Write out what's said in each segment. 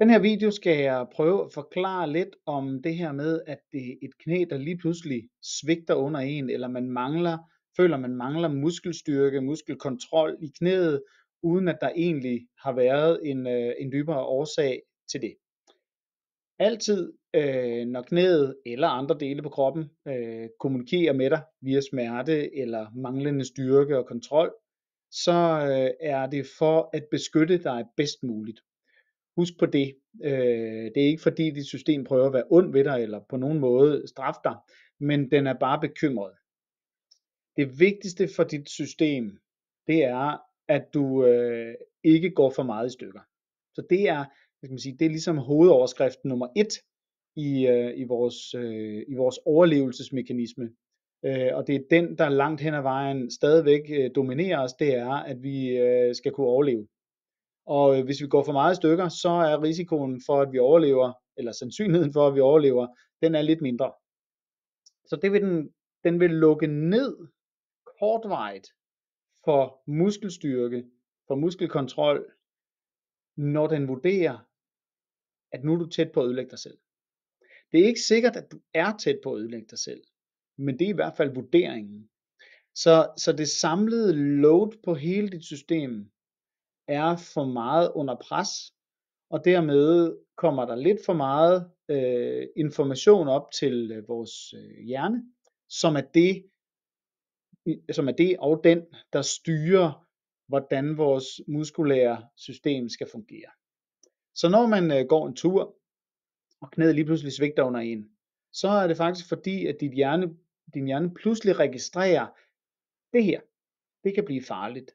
Den her video skal jeg prøve at forklare lidt om det her med, at det er et knæ, der lige pludselig svigter under en, eller føler man mangler muskelstyrke, muskelkontrol i knæet, uden at der egentlig har været en dybere årsag til det. Altid, når knæet eller andre dele på kroppen kommunikerer med dig via smerte eller manglende styrke og kontrol, så er det for at beskytte dig bedst muligt. Husk på det. Det er ikke fordi dit system prøver at være ond ved dig eller på nogen måde straffe dig, men den er bare bekymret. Det vigtigste for dit system, det er, at du ikke går for meget i stykker. Så det er, det er ligesom hovedoverskriften nummer 1 i vores overlevelsesmekanisme. Og det er den, der langt hen ad vejen stadigvæk dominerer os, det er, at vi skal kunne overleve. Og hvis vi går for meget i stykker, så er risikoen for, at vi overlever, eller sandsynligheden for, at vi overlever, den er lidt mindre. Så den vil lukke ned kortvarigt for muskelstyrke, for muskelkontrol, når den vurderer, at nu er du tæt på at ødelægge dig selv. Det er ikke sikkert, at du er tæt på at ødelægge dig selv, men det er i hvert fald vurderingen. Så det samlede load på hele dit system er for meget under pres, og dermed kommer der lidt for meget information op til vores hjerne, som er det og den, der styrer, hvordan vores muskulære system skal fungere. Så når man går en tur, og knæet lige pludselig svigter under en, så er det faktisk fordi, at din hjerne pludselig registrerer, det her, det kan blive farligt.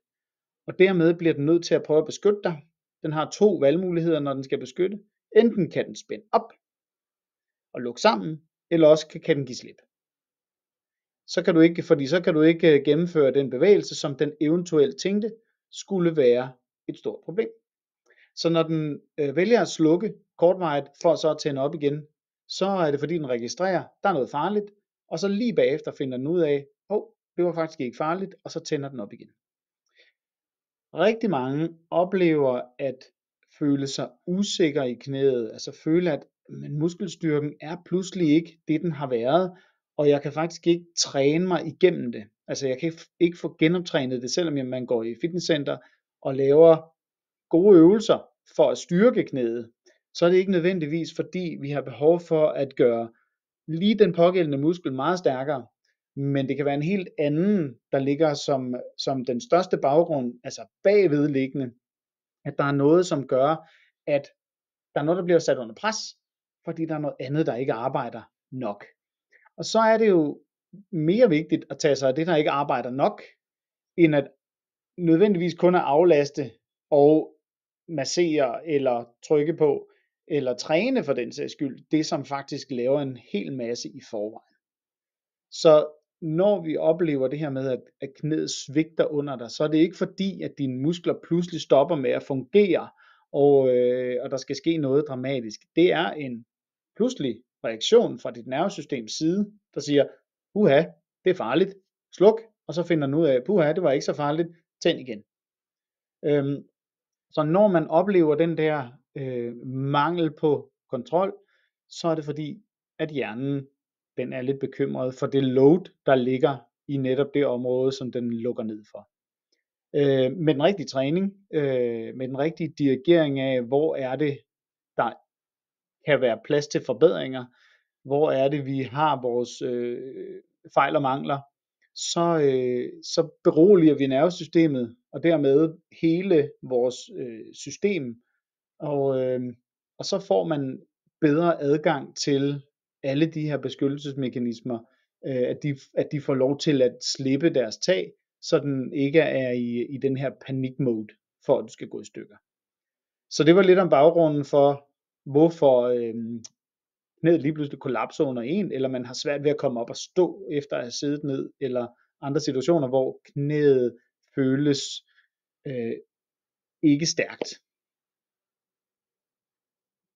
Og dermed bliver den nødt til at prøve at beskytte dig. Den har 2 valgmuligheder, når den skal beskytte. Enten kan den spænde op og lukke sammen, eller også kan den give slip. Så kan du ikke gennemføre den bevægelse, som den eventuelt tænkte skulle være et stort problem. Så når den vælger at slukke kortvarigt for så at tænde op igen, så er det fordi den registrerer, der er noget farligt, og så lige bagefter finder den ud af, det var faktisk ikke farligt, og så tænder den op igen. Rigtig mange oplever at føle sig usikre i knæet, altså føle, at muskelstyrken er pludselig ikke det, den har været, og jeg kan faktisk ikke træne mig igennem det. Altså jeg kan ikke få genoptrænet det, selvom man går i fitnesscenter og laver gode øvelser for at styrke knæet. Så er det ikke nødvendigvis, fordi vi har behov for at gøre lige den pågældende muskel meget stærkere, men det kan være en helt anden, der ligger som den største baggrund, altså bagvedliggende, at der er noget, som gør, at der er noget, der bliver sat under pres, fordi der er noget andet, der ikke arbejder nok. Og så er det jo mere vigtigt at tage sig af det, der ikke arbejder nok, end at nødvendigvis kun at aflaste og massere eller trykke på, eller træne for den sags skyld, det som faktisk laver en hel masse i forvejen. Så når vi oplever det her med, at knæet svigter under dig, så er det ikke fordi, at dine muskler pludselig stopper med at fungere, og der skal ske noget dramatisk. Det er en pludselig reaktion fra dit nervesystems side, der siger, puha, det er farligt, sluk, og så finder den ud af, puha, det var ikke så farligt, tænd igen. Så når man oplever den der mangel på kontrol, så er det fordi, at hjernen den er lidt bekymret for det load, der ligger i netop det område, som den lukker ned for. Med den rigtige træning, med den rigtige dirigering af, hvor er det, der kan være plads til forbedringer, hvor er det, vi har vores fejl og mangler, så beroliger vi nervesystemet, og dermed hele vores system, og så får man bedre adgang til alle de her beskyttelsesmekanismer, at de får lov til at slippe deres tag, så den ikke er i den her panikmode, for at du skal gå i stykker. Så det var lidt om baggrunden for, hvorfor knæet lige pludselig kollapser under en, eller man har svært ved at komme op og stå, efter at have siddet ned, eller andre situationer, hvor knæet føles ikke stærkt.